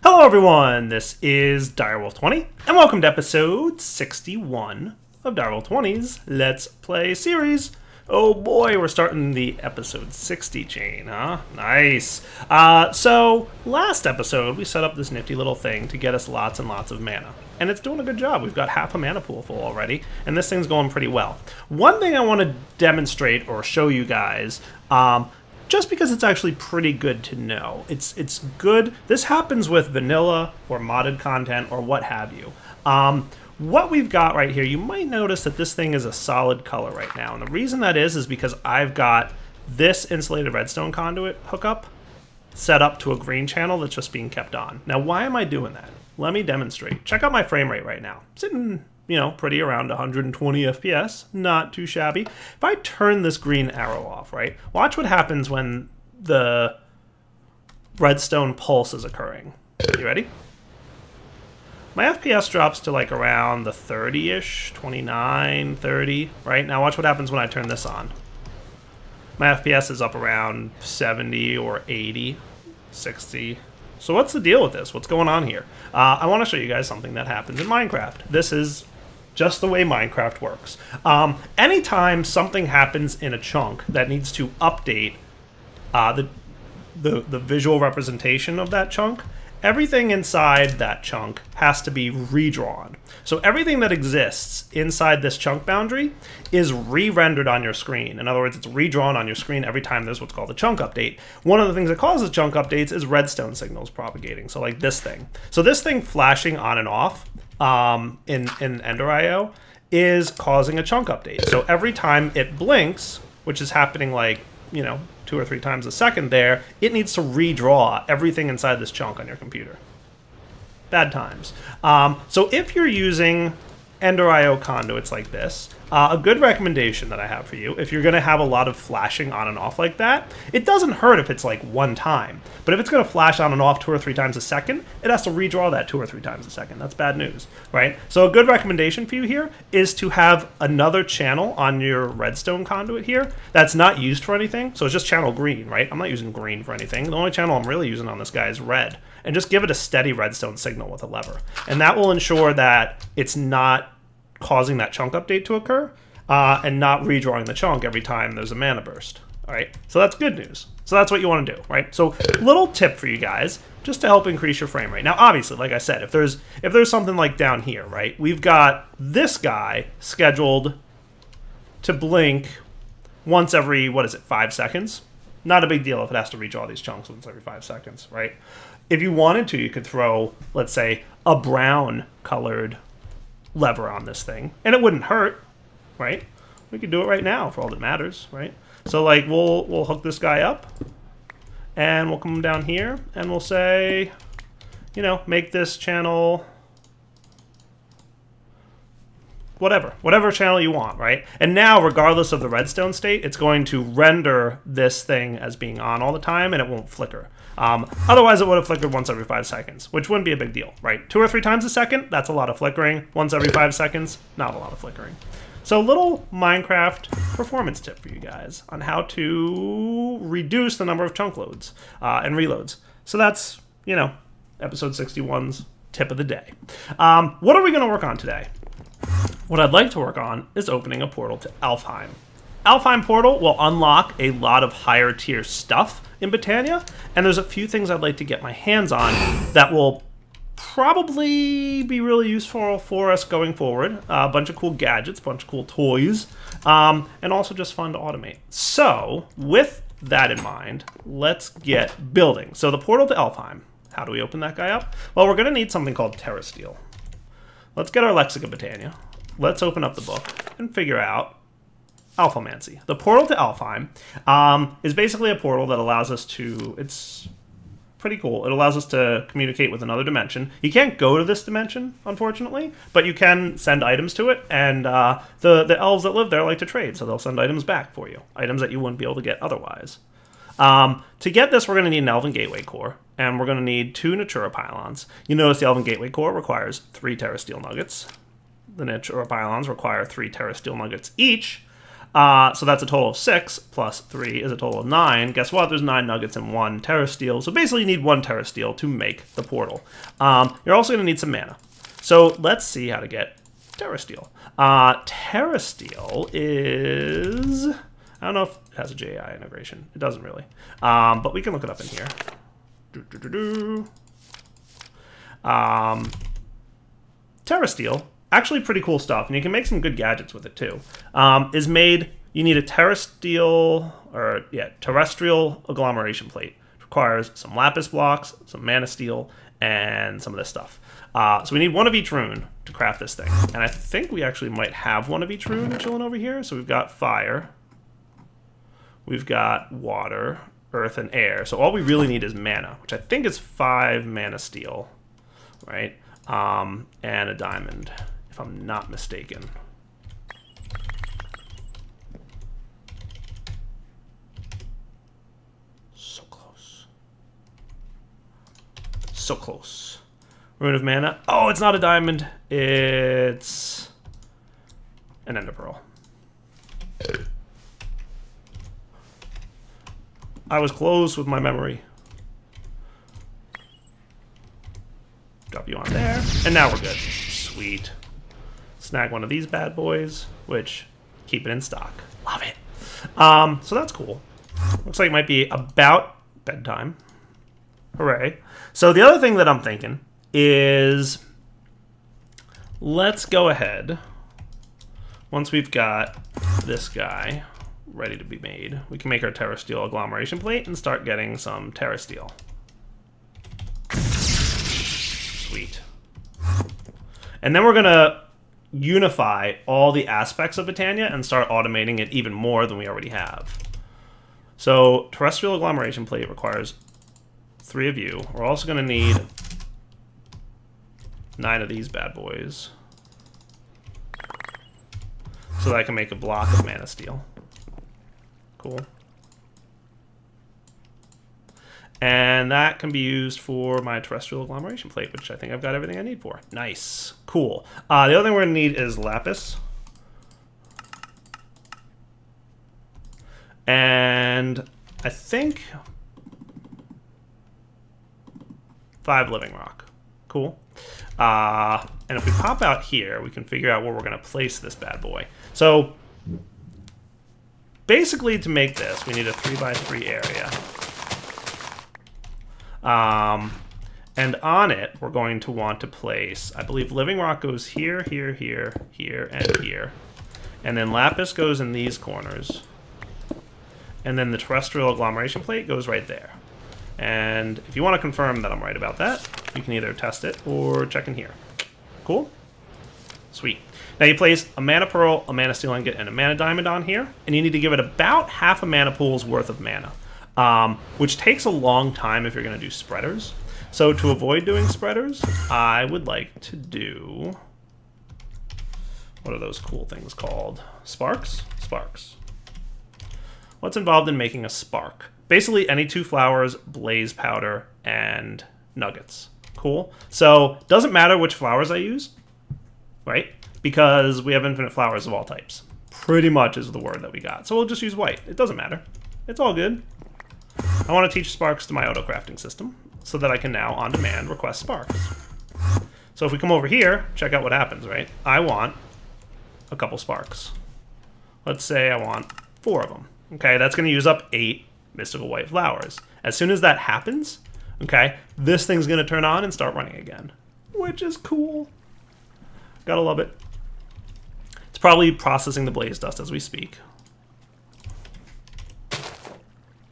Hello everyone, this is Direwolf20, and welcome to episode 61 of Direwolf20's Let's Play series. Oh boy, we're starting the episode 60 chain, huh? Nice. So, last episode we set up this nifty little thing to get us lots and lots of mana. And it's doing a good job. We've got half a mana pool full already, and this thing's going pretty well. One thing I want to demonstrate or show you guys, just because it's actually pretty good to know. It's good. This happens with vanilla or modded content or what have you. What we've got right here, you might notice that this thing is a solid color right now. And the reason that is because I've got this insulated redstone conduit hookup set up to a green channel that's just being kept on. Now, why am I doing that? Let me demonstrate. Check out my frame rate right now. Sitting, you know, pretty around 120 FPS, not too shabby. If I turn this green arrow off, right, watch what happens when the redstone pulse is occurring. You ready? My FPS drops to like around the 30-ish, 29, 30, right? Now watch what happens when I turn this on. My FPS is up around 70 or 80, 60. So what's the deal with this? What's going on here? I want to show you guys something that happens in Minecraft. This is just the way Minecraft works. Anytime something happens in a chunk that needs to update the visual representation of that chunk, everything inside that chunk has to be redrawn. So everything that exists inside this chunk boundary is re-rendered on your screen. In other words, it's redrawn on your screen every time there's what's called a chunk update. One of the things that causes chunk updates is redstone signals propagating. So like this thing. So this thing flashing on and off in Ender IO is causing a chunk update. So every time it blinks, which is happening like, you know, 2 or 3 times a second there, it needs to redraw everything inside this chunk on your computer. Bad times. So if you're using Ender IO conduits like this, a good recommendation that I have for you, if you're going to have a lot of flashing on and off like that, it doesn't hurt if it's like one time. But if it's going to flash on and off 2 or 3 times a second, it has to redraw that 2 or 3 times a second. That's bad news, right? So a good recommendation for you here is to have another channel on your redstone conduit here that's not used for anything. So it's just channel green, right? I'm not using green for anything. The only channel I'm really using on this guy is red. And just give it a steady redstone signal with a lever. And that will ensure that it's not causing that chunk update to occur and not redrawing the chunk every time there's a mana burst. All right, so that's good news. So that's what you want to do, right? So little tip for you guys, just to help increase your frame rate. Now, obviously, like I said, if there's something like down here, right, we've got this guy scheduled to blink once every, what is it, 5 seconds? Not a big deal if it has to redraw these chunks once every 5 seconds, right? If you wanted to, you could throw, let's say, a brown colored lever on this thing, and it wouldn't hurt, right? We could do it right now for all that matters, right? So like we'll hook this guy up, and we'll come down here, and we'll say, you know, make this channel whatever channel you want, right? And now, regardless of the redstone state, it's going to render this thing as being on all the time, and it won't flicker. Otherwise, it would have flickered once every 5 seconds, which wouldn't be a big deal, right? 2 or 3 times a second, that's a lot of flickering. Once every 5 seconds, not a lot of flickering. So little Minecraft performance tip for you guys on how to reduce the number of chunk loads and reloads. So that's, you know, episode 61's tip of the day. What are we going to work on today? What I'd like to work on is opening a portal to Elfheim. Elfheim portal will unlock a lot of higher tier stuff in Britannia, and there's a few things I'd like to get my hands on that will probably be really useful for us going forward. A bunch of cool gadgets, a bunch of cool toys, and also just fun to automate. So, with that in mind, let's get building. So the portal to Elfheim, how do we open that guy up? Well, we're going to need something called Terrasteel. Let's get our Lexica Britannia. Let's open up the book and figure out Alphamancy. The portal to Elfheim is basically a portal that allows us to, it's pretty cool. It allows us to communicate with another dimension. You can't go to this dimension, unfortunately, but you can send items to it, and the elves that live there like to trade, so they'll send items back for you. Items that you wouldn't be able to get otherwise. To get this, we're going to need an Elven Gateway Core, and we're going to need 2 Natura Pylons. You notice the Elven Gateway Core requires 3 Terrasteel Nuggets. The Natura Pylons require 3 Terrasteel Nuggets each. So that's a total of 6, plus 3 is a total of 9. Guess what? There's 9 nuggets and 1 terrasteel. So basically you need 1 terrasteel to make the portal. You're also going to need some mana. So let's see how to get terrasteel. Terrasteel is... I don't know if it has a JI integration. It doesn't really. But we can look it up in here. Terrasteel, actually pretty cool stuff, and you can make some good gadgets with it too. Is made, you need a terrestrial agglomeration plate. It requires some lapis blocks, some mana steel, and some of this stuff. So we need 1 of each rune to craft this thing. And I think we actually might have 1 of each rune chilling over here. So we've got fire, we've got water, earth, and air. So all we really need is mana, which I think is 5 mana steel, right? And a diamond, if I'm not mistaken. So close. So close. Rune of mana. Oh, it's not a diamond. It's an ender pearl. I was close with my memory. Drop you on there, and now we're good. Sweet. Snag 1 of these bad boys, which, keep it in stock. Love it. So that's cool. Looks like it might be about bedtime. Hooray. So the other thing that I'm thinking is, let's go ahead, once we've got this guy ready to be made, we can make our terrasteel agglomeration plate and start getting some terrasteel. Sweet. And then we're going to unify all the aspects of Botania and start automating it even more than we already have. So terrestrial agglomeration plate requires 3 of you. We're also going to need 9 of these bad boys so that I can make a block of mana steel. Cool. And that can be used for my terrestrial agglomeration plate, which I think I've got everything I need for. Nice. Cool. The other thing we're going to need is lapis. And I think 5 living rock. Cool. And if we pop out here, we can figure out where we're going to place this bad boy. So basically, to make this, we need a 3x3 area. And on it, we're going to want to place, I believe living rock goes here, here, here, here, and here. And then lapis goes in these corners. And then the terrestrial agglomeration plate goes right there. And if you want to confirm that I'm right about that, you can either test it or check in here. Cool? Sweet. Now you place a mana pearl, a mana steel ingot, and a mana diamond on here, and you need to give it about half a mana pool's worth of mana, which takes a long time if you're going to do spreaders. So to avoid doing spreaders, I would like to do, what are those cool things called? Sparks? Sparks. What's involved in making a spark? Basically any 2 flowers, blaze powder, and nuggets. Cool. So doesn't matter which flowers I use, right? Because we have infinite flowers of all types. Pretty much is the word that we got. So we'll just use white. It doesn't matter. It's all good. I want to teach sparks to my auto crafting system so that I can now on demand request sparks. So if we come over here, check out what happens, right? I want a couple sparks. Let's say I want 4 of them. Okay, that's going to use up 8 mystical white flowers. As soon as that happens, okay, this thing's going to turn on and start running again, which is cool. Gotta love it. It's probably processing the blaze dust as we speak.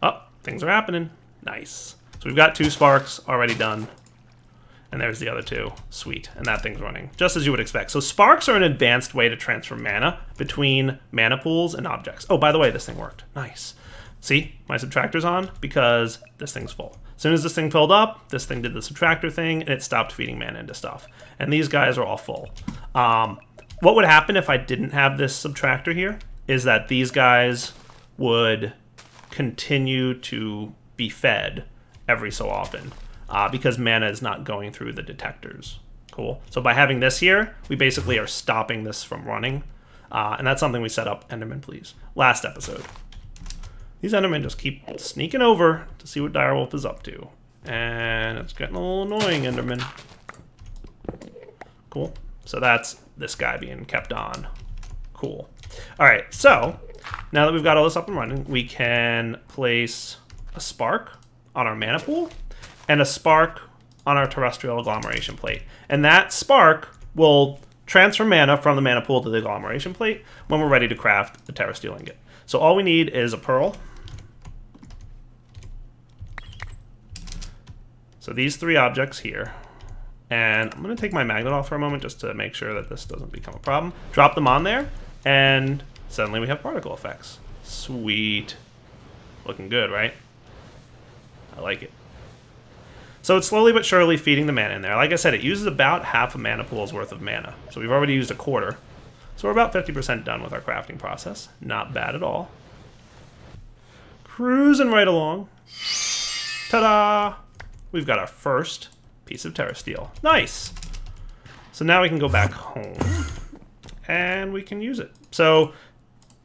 Oh, things are happening. Nice. So we've got 2 sparks already done. And there's the other 2. Sweet. And that thing's running, just as you would expect. So sparks are an advanced way to transfer mana between mana pools and objects. Oh, by the way, this thing worked. Nice. See, my subtractor's on because this thing's full. As soon as this thing filled up, this thing did the subtractor thing, and it stopped feeding mana into stuff. And these guys are all full. What would happen if I didn't have this subtractor here is that these guys would continue to be fed every so often because mana is not going through the detectors. Cool. So by having this here, we basically are stopping this from running And that's something we set up, Enderman, please, last episode. These Endermen just keep sneaking over to see what Direwolf is up to. And it's getting a little annoying, Enderman. Cool. So that's this guy being kept on. Cool. All right, so now that we've got all this up and running, we can place a spark on our mana pool and a spark on our terrestrial agglomeration plate. And that spark will transfer mana from the mana pool to the agglomeration plate when we're ready to craft the terrasteel ingot. So all we need is a pearl. So these three objects here. And I'm going to take my magnet off for a moment just to make sure that this doesn't become a problem. Drop them on there, and suddenly we have particle effects. Sweet. Looking good, right? I like it. So it's slowly but surely feeding the mana in there. Like I said, it uses about half a mana pool's worth of mana. So we've already used a quarter. So we're about 50% done with our crafting process. Not bad at all. Cruising right along. Ta-da! We've got our first piece of terrasteel. Nice! So now we can go back home and we can use it. So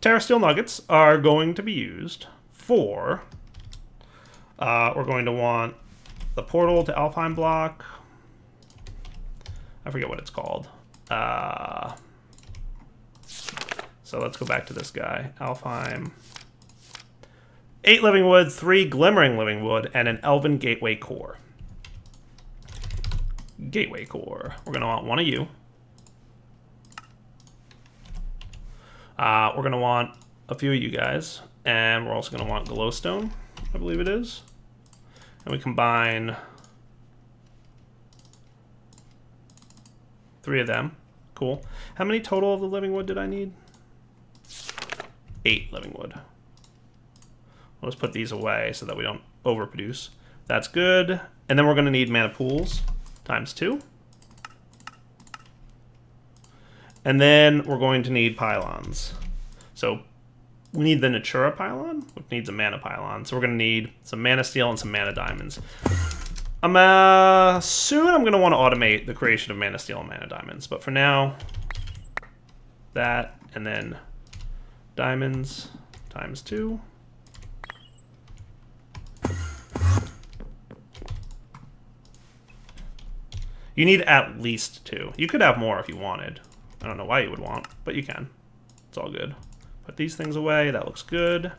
terrasteel nuggets are going to be used for... we're going to want the portal to Elfheim block. I forget what it's called. So let's go back to this guy. Elfheim. 8 living wood, 3 glimmering living wood, and an elven gateway core. Gateway core. We're going to want one of you. We're going to want a few of you guys. And we're also going to want glowstone, I believe it is. And we combine 3 of them. Cool. How many total of the living wood did I need? 8 living wood. Let's put these away so that we don't overproduce. That's good. And then we're going to need mana pools times 2. And then we're going to need pylons. So we need the Natura pylon, which needs a mana pylon. So we're going to need some mana steel and some mana diamonds. Soon I'm going to want to automate the creation of mana steel and mana diamonds. But for now, that and then diamonds times 2. You need at least 2. You could have more if you wanted. I don't know why you would want, but you can. It's all good. Put these things away. That looks good.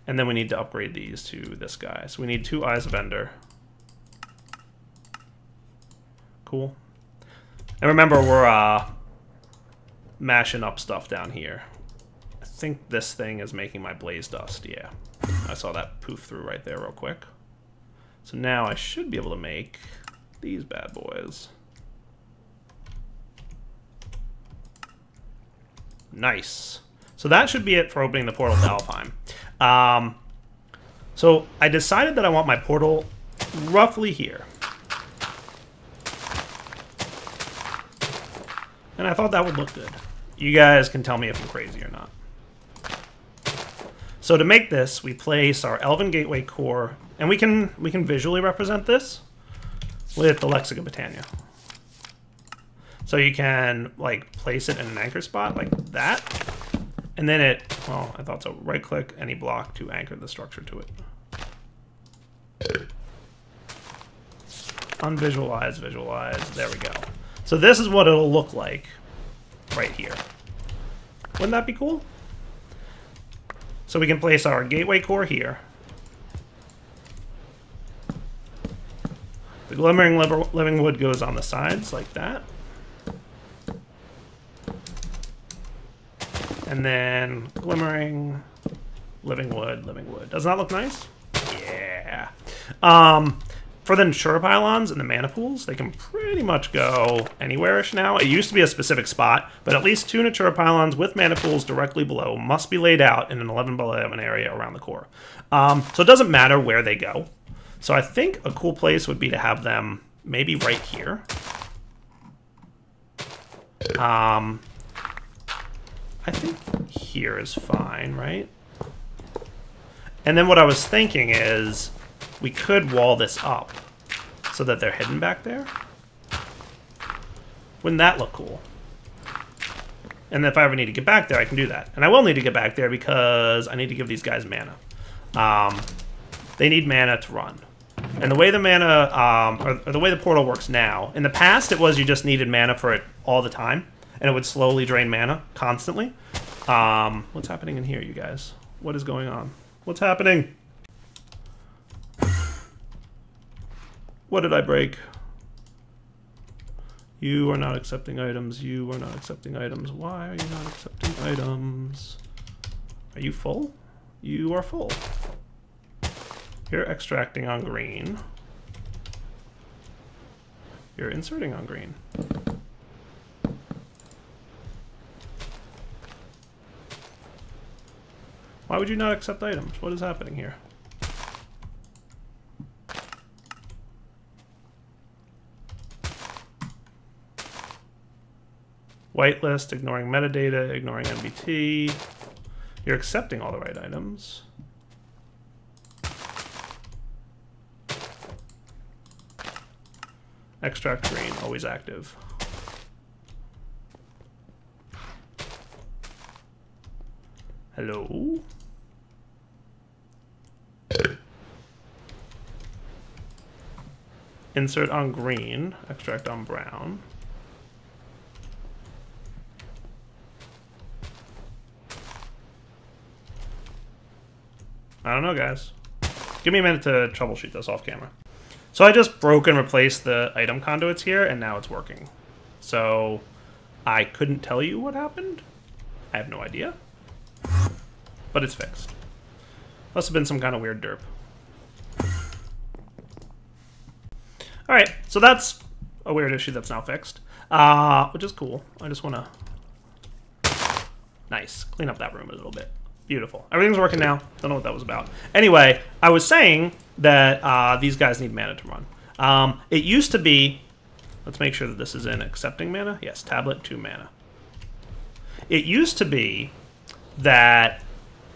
And then we need to upgrade these to this guy. So we need 2 Eyes of Ender. Cool. And remember, we're mashing up stuff down here. I think this thing is making my blaze dust. Yeah. I saw that poof through right there real quick. So now I should be able to make these bad boys. Nice. So that should be it for opening the portal to Elfheim. So I decided that I want my portal roughly here. And I thought that would look good. You guys can tell me if I'm crazy or not. So to make this, we place our Elven Gateway core, and we can visually represent this with the Lexica Britannia. So you can like place it in an anchor spot like that, and then it, well, I thought so, right click any block to anchor the structure to it. Unvisualize, visualize, there we go. So this is what it'll look like right here. Wouldn't that be cool? So we can place our gateway core here. The glimmering living wood goes on the sides like that. And then glimmering living wood, living wood. Doesn't that look nice? Yeah. For the Natura pylons and the mana pools, they can pretty much go anywhere-ish now. It used to be a specific spot, but at least 2 Natura pylons with mana pools directly below must be laid out in an 11 by 11 area around the core. So it doesn't matter where they go. So I think a cool place would be to have them maybe right here. I think here is fine, right? And then what I was thinking is we could wall this up so that they're hidden back there. Wouldn't that look cool? And if I ever need to get back there, I can do that. And I will need to get back there because I need to give these guys mana. They need mana to run. And the way the mana, or the way the portal works now, in the past it was you just needed mana for it all the time, and it would slowly drain mana constantly. What's happening in here, you guys? What is going on? What's happening? What did I break? You are not accepting items. You are not accepting items. Why are you not accepting items? Are you full? You are full. You're extracting on green. You're inserting on green. Why would you not accept items? What is happening here? Whitelist, ignoring metadata, ignoring NBT. You're accepting all the right items. Extract green, always active. Hello? Insert on green, extract on brown. I don't know, guys. Give me a minute to troubleshoot this off camera. So I just broke and replaced the item conduits here, and now it's working. So I couldn't tell you what happened. I have no idea. But it's fixed. Must have been some kind of weird derp. Alright, so that's a weird issue that's now fixed. Which is cool. I just want to... Nice. Clean up that room a little bit. Beautiful. Everything's working now. Don't know what that was about. Anyway, I was saying that these guys need mana to run. It used to be... Let's make sure that this is in accepting mana. Yes, tablet 2 mana. It used to be that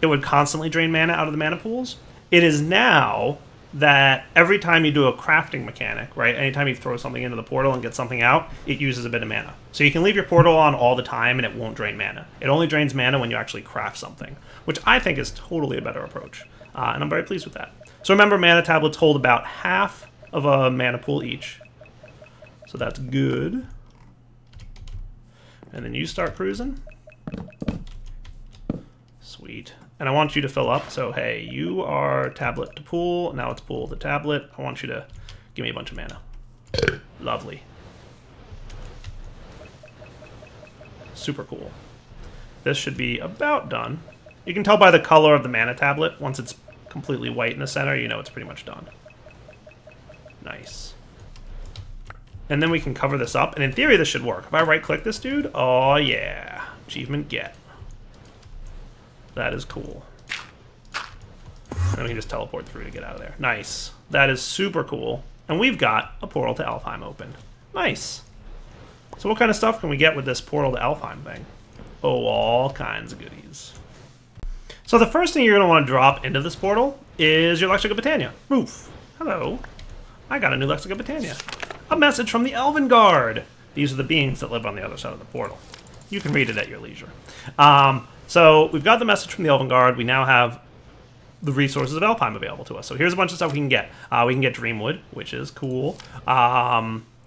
it would constantly drain mana out of the mana pools. It is now that every time you do a crafting mechanic, right, anytime you throw something into the portal and get something out, it uses a bit of mana. So you can leave your portal on all the time and it won't drain mana. It only drains mana when you actually craft something, which I think is totally a better approach. And I'm very pleased with that. So remember, mana tablets hold about half of a mana pool each. So that's good. And then you start cruising. Sweet. And I want you to fill up, so hey, you are tablet to pool, now it's pool to tablet. I want you to give me a bunch of mana. Lovely. Super cool. This should be about done. You can tell by the color of the mana tablet, once it's completely white in the center, you know it's pretty much done. Nice. And then we can cover this up, and in theory this should work. If I right-click this dude, oh yeah, achievement get. That is cool. And we can just teleport through to get out of there. Nice. That is super cool. And we've got a portal to Elfheim open. Nice. So what kind of stuff can we get with this portal to Elfheim thing? Oh, all kinds of goodies. So the first thing you're going to want to drop into this portal is your Lexica Botania. Oof. Hello. I got a new Lexica Botania. A message from the Elven Guard. These are the beings that live on the other side of the portal. You can read it at your leisure. So we've got the message from the Elven Guard. We now have the resources of Elfheim available to us. So here's a bunch of stuff we can get. We can get Dreamwood, which is cool.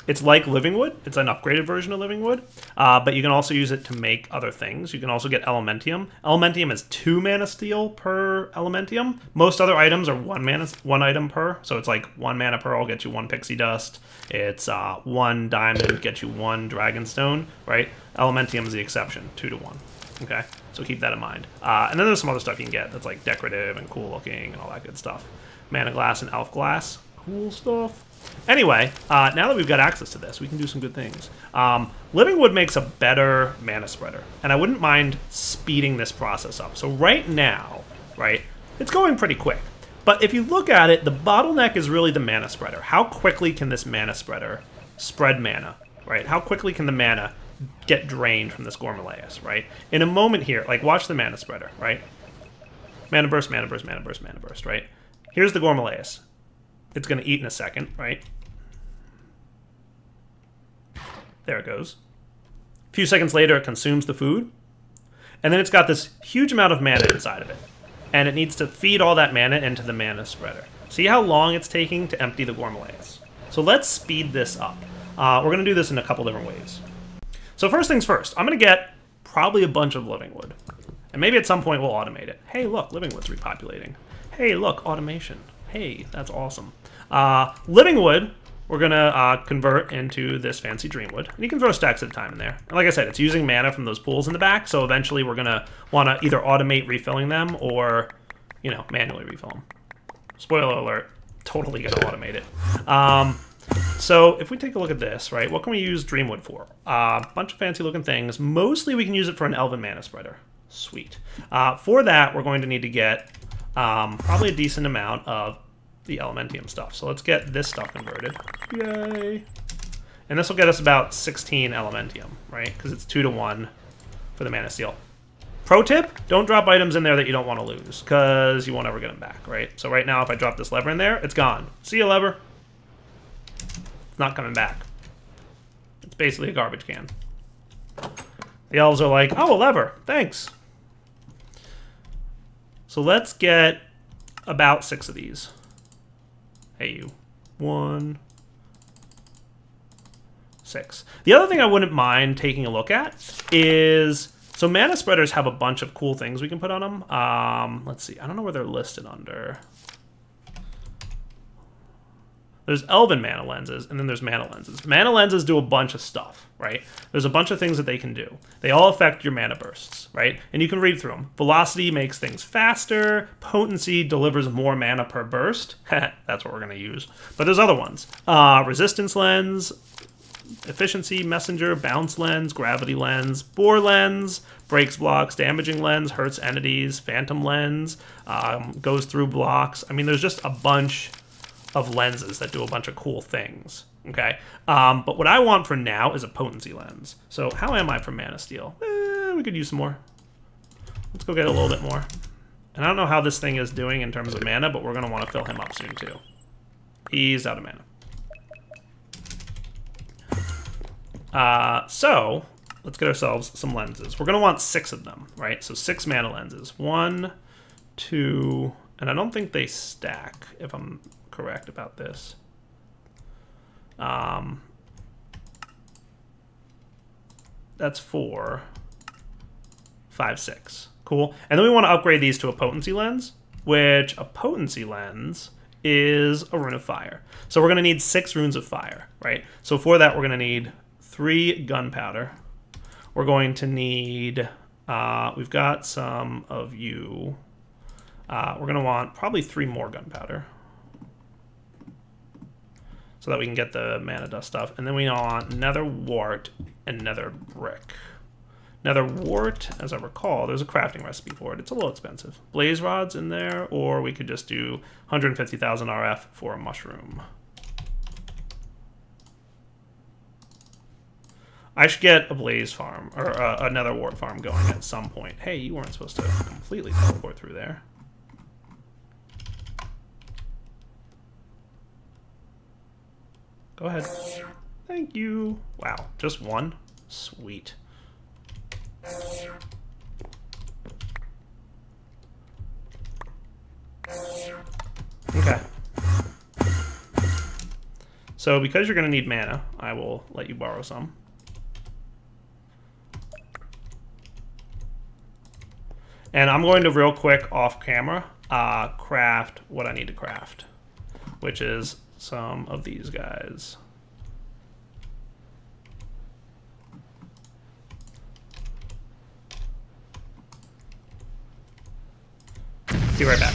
It's like Livingwood. It's an upgraded version of Livingwood. But you can also use it to make other things. You can also get Elementium. Elementium is 2 mana steel per Elementium. Most other items are 1 item per. So it's like 1 mana pearl gets you 1 pixie dust. It's 1 diamond gets you 1 dragonstone, right? Elementium is the exception, 2 to 1. Okay, so keep that in mind. And then there's some other stuff you can get that's like decorative and cool looking and all that good stuff. Mana glass and elf glass, cool stuff. Anyway, now that we've got access to this, we can do some good things. Livingwood makes a better mana spreader, and I wouldn't mind speeding this process up. So right now, right, it's going pretty quick. But if you look at it, the bottleneck is really the mana spreader. How quickly can this mana spreader spread mana, right? How quickly can the mana get drained from this Gormalaeus, right? In a moment here, like watch the mana spreader, right? Mana burst, mana burst, mana burst, mana burst, right? Here's the Gormalaeus. It's going to eat in a second, right? There it goes. A few seconds later, it consumes the food, And then it's got this huge amount of mana inside of it. And it needs to feed all that mana into the mana spreader. See how long it's taking to empty the Gormalaeus? So let's speed this up. We're going to do this in a couple different ways. So first things first, I'm going to get probably a bunch of living wood. And maybe at some point we'll automate it. Hey, look, living wood's repopulating. Hey, look, automation. Hey, that's awesome. Living wood, we're going to convert into this fancy dreamwood. And you can throw stacks at a time in there. And like I said, it's using mana from those pools in the back, so eventually we're going to want to either automate refilling them or, you know, manually refill them. Spoiler alert, totally going to automate it. So if we take a look at this, right, what can we use Dreamwood for? A bunch of fancy looking things. Mostly we can use it for an elven mana spreader. Sweet. For that, we're going to need to get probably a decent amount of the Elementium stuff. So let's get this stuff converted. Yay. And this will get us about 16 Elementium, right? Because it's 2 to 1 for the Mana Steel. Pro tip, don't drop items in there that you don't want to lose, because you won't ever get them back, right? So right now, if I drop this lever in there, it's gone. See you, lever. It's not coming back. It's basically a garbage can. The elves are like, oh, a lever, thanks. So let's get about 6 of these. Hey, you. 1, 6. The other thing I wouldn't mind taking a look at is... So mana spreaders have a bunch of cool things we can put on them. Let's see. I don't know where they're listed under. There's elven mana lenses, and then there's mana lenses. Mana lenses do a bunch of stuff, right? There's a bunch of things that they can do. They all affect your mana bursts, right? And you can read through them. Velocity makes things faster. Potency delivers more mana per burst. That's what we're going to use. But there's other ones. Resistance lens, efficiency, messenger, bounce lens, gravity lens, bore lens, breaks blocks, damaging lens, hurts entities, phantom lens, goes through blocks. I mean, there's just a bunch of lenses that do a bunch of cool things, okay? But what I want for now is a potency lens. So how am I for Mana Steel? We could use some more. Let's go get a little bit more. And I don't know how this thing is doing in terms of mana, but we're going to want to fill him up soon too. He's out of mana. So let's get ourselves some lenses. We're going to want 6 of them, right? So 6 mana lenses. 1, 2, and I don't think they stack, if I'm correct about this. That's 4, 5, 6. Cool. And then we want to upgrade these to a potency lens, which a potency lens is a rune of fire. So we're going to need 6 runes of fire, right? So for that, we're going to need 3 gunpowder. We're going to need, we've got some of you. We're going to want probably 3 more gunpowder so that we can get the mana dust stuff. And then we want nether wart and nether brick. Nether wart, as I recall, there's a crafting recipe for it. It's a little expensive. Blaze rods in there, or we could just do 150,000 RF for a mushroom. I should get a blaze farm, or another wart farm going at some point. Hey, you weren't supposed to completely teleport through there. Go ahead. Thank you. Wow, just 1? Sweet. Okay. So because you're going to need mana, I will let you borrow some. And I'm going to real quick off camera craft what I need to craft, which is some of these guys. Be right back.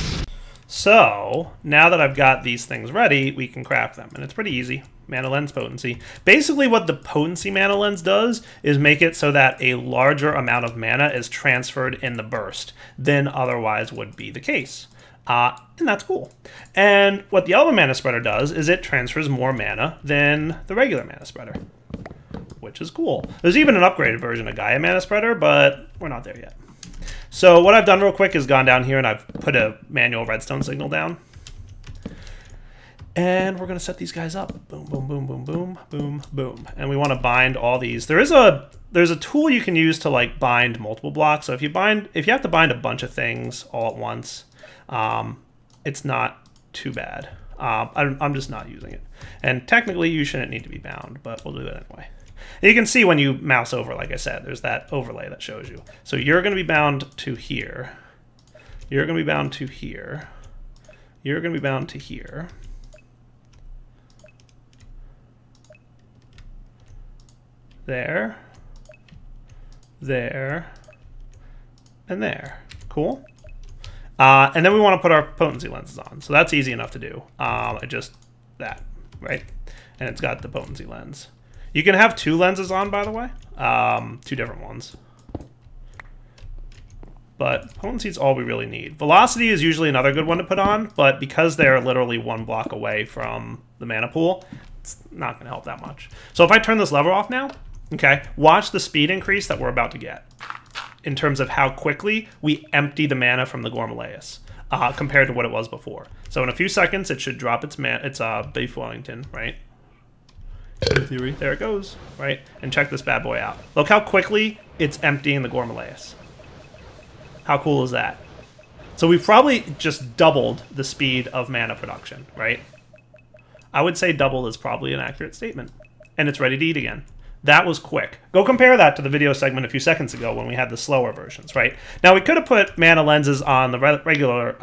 So now that I've got these things ready, we can craft them, and it's pretty easy. Mana lens potency. Basically what the potency mana lens does is make it so that a larger amount of mana is transferred in the burst than otherwise would be the case. And that's cool. And what the Elven Mana Spreader does is it transfers more mana than the regular Mana Spreader, which is cool. There's even an upgraded version of Gaia Mana Spreader, but we're not there yet. So what I've done real quick is gone down here and I've put a manual redstone signal down. And we're going to set these guys up. Boom, boom, boom, boom, boom, boom, boom. And we want to bind all these. There's a tool you can use to like bind multiple blocks. So if you have to bind a bunch of things all at once, it's not too bad. I'm just not using it. And technically you shouldn't need to be bound, but we'll do it anyway. And you can see when you mouse over, like I said, there's that overlay that shows you. So you're going to be bound to here. You're going to be bound to here. You're going to be bound to here. There. There. And there. Cool. And then we want to put our potency lenses on. So that's easy enough to do. Just that, right? And it's got the potency lens. You can have two lenses on, by the way. Two different ones. But potency is all we really need. Velocity is usually another good one to put on, but because they're literally one block away from the mana pool, it's not going to help that much. So if I turn this lever off now, okay, watch the speed increase that we're about to get in terms of how quickly we empty the mana from the Gormalaeus compared to what it was before. So in a few seconds, it should drop its Beef Wellington, right? In theory, there it goes, right? And check this bad boy out. Look how quickly it's emptying the Gormalaeus. How cool is that? So we've probably just doubled the speed of mana production, right? I would say double is probably an accurate statement. And it's ready to eat again. That was quick. Go compare that to the video segment a few seconds ago when we had the slower versions, right? Now we could have put mana lenses on the regular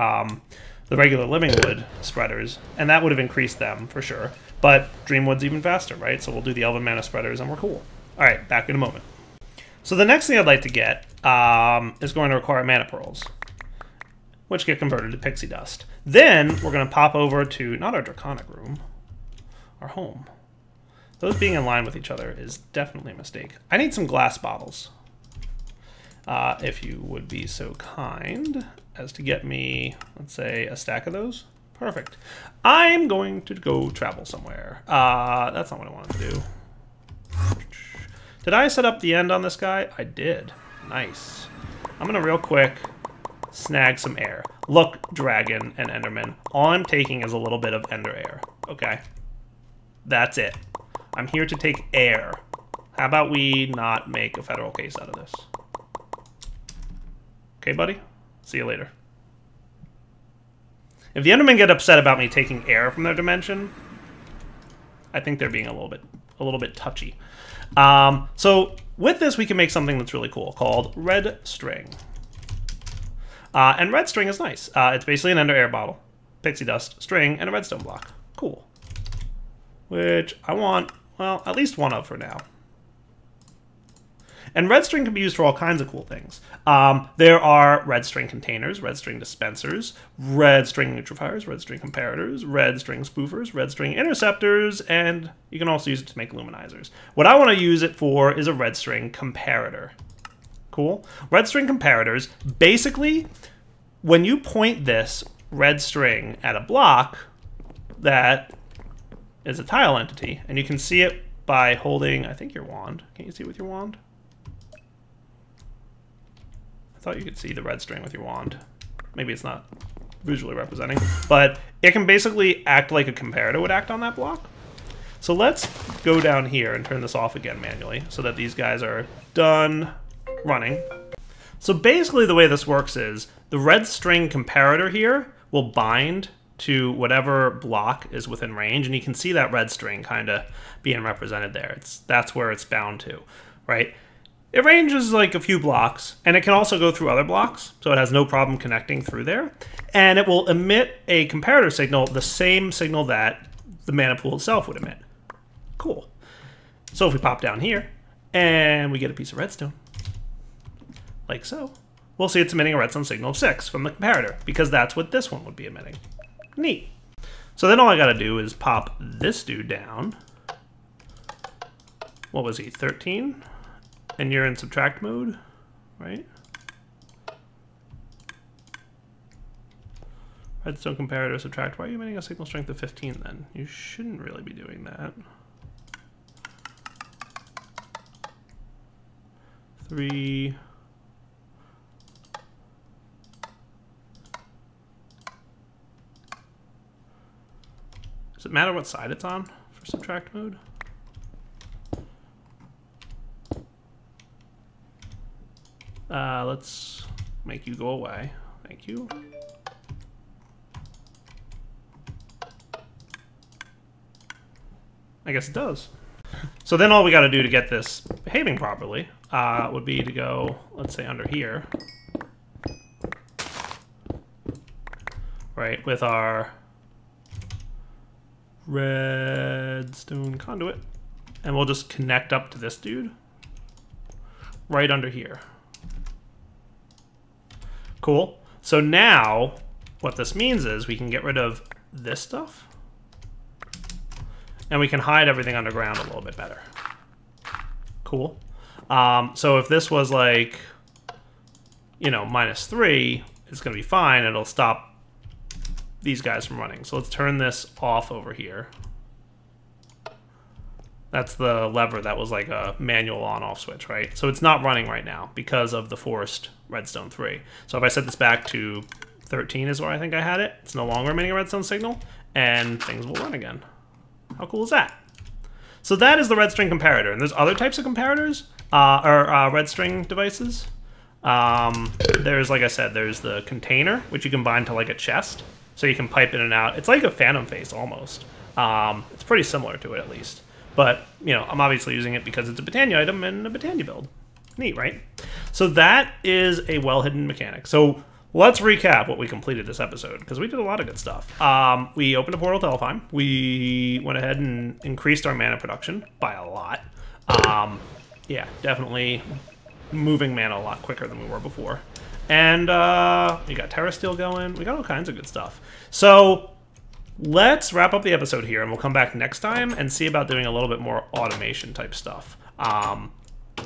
Livingwood spreaders, and that would have increased them for sure. But Dreamwood's even faster, right? So we'll do the Elven mana spreaders and we're cool. All right, back in a moment. So the next thing I'd like to get is going to require mana pearls, which get converted to pixie dust. Then we're going to pop over to, not our draconic room, our home. Those being in line with each other is definitely a mistake. I need some glass bottles. If you would be so kind as to get me, let's say, a stack of those. Perfect. I'm going to go travel somewhere. That's not what I wanted to do. Did I set up the end on this guy? I did. Nice. I'm going to real quick snag some air. Look, dragon and enderman, all I'm taking is a little bit of ender air. Okay? That's it. I'm here to take air. How about we not make a federal case out of this? Okay, buddy? See you later. If the endermen get upset about me taking air from their dimension, I think they're being a little bit touchy. So with this, we can make something that's really cool called red string. And red string is nice. It's basically an ender air bottle, pixie dust, string, and a redstone block. Cool. Which I want, well, at least one of for now. And red string can be used for all kinds of cool things. There are red string containers, red string dispensers, red string neutrifiers, red string comparators, red string spoofers, red string interceptors, and you can also use it to make luminizers. What I want to use it for is a red string comparator. Cool? Red string comparators, basically, when you point this red string at a block that is a tile entity, and you can see it by holding, I think, your wand. Can you see it with your wand? I thought you could see the red string with your wand. Maybe it's not visually representing, but it can basically act like a comparator would act on that block. So let's go down here and turn this off again manually so that these guys are done running. So basically the way this works is the red string comparator here will bind to whatever block is within range, and you can see that red string kind of being represented there. That's where it's bound to, right? It ranges like a few blocks, and it can also go through other blocks, so it has no problem connecting through there. And it will emit a comparator signal, the same signal that the mana pool itself would emit. Cool. So if we pop down here, and we get a piece of redstone, like so, we'll see it's emitting a redstone signal of 6 from the comparator, because that's what this one would be emitting. Neat. So then all I gotta do is pop this dude down. What was he, 13? And you're in subtract mode, right? Redstone comparator subtract. Why are you emitting a signal strength of 15 then? You shouldn't really be doing that. 3. Does it matter what side it's on for subtract mode? Let's make you go away. Thank you. I guess it does. So then all we got to do to get this behaving properly would be to go, let's say, under here. Right, with our redstone conduit. And we'll just connect up to this dude. Right under here. Cool. So now, what this means is we can get rid of this stuff. And we can hide everything underground a little bit better. Cool. So if this was like, you know, -3, it's going to be fine. It'll stop these guys from running. So let's turn this off over here. That's the lever that was like a manual on-off switch, right? So it's not running right now because of the forced redstone 3. So if I set this back to 13 is where I think I had it, it's no longer emitting a redstone signal, and things will run again. How cool is that? So that is the red string comparator. And there's other types of comparators, or red string devices. There's, like I said, there's the container, which you can bind to like a chest. So you can pipe in and out. It's like a phantom face almost. It's pretty similar to it at least. But, you know, I'm obviously using it because it's a Britannia item and a Britannia build. Neat, right? So that is a well-hidden mechanic. So let's recap what we completed this episode, because we did a lot of good stuff. We opened a portal to Elfheim. We went ahead and increased our mana production by a lot. Yeah, definitely moving mana a lot quicker than we were before. And we got Terra Steel going. We got all kinds of good stuff. So let's wrap up the episode here, and we'll come back next time and see about doing a little bit more automation type stuff. And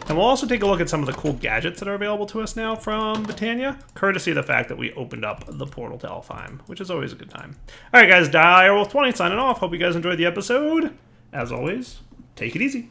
we'll also take a look at some of the cool gadgets that are available to us now from Britannia, courtesy of the fact that we opened up the portal to Elfheim, which is always a good time. All right, guys, Direwolf20 signing off. Hope you guys enjoyed the episode. As always, take it easy.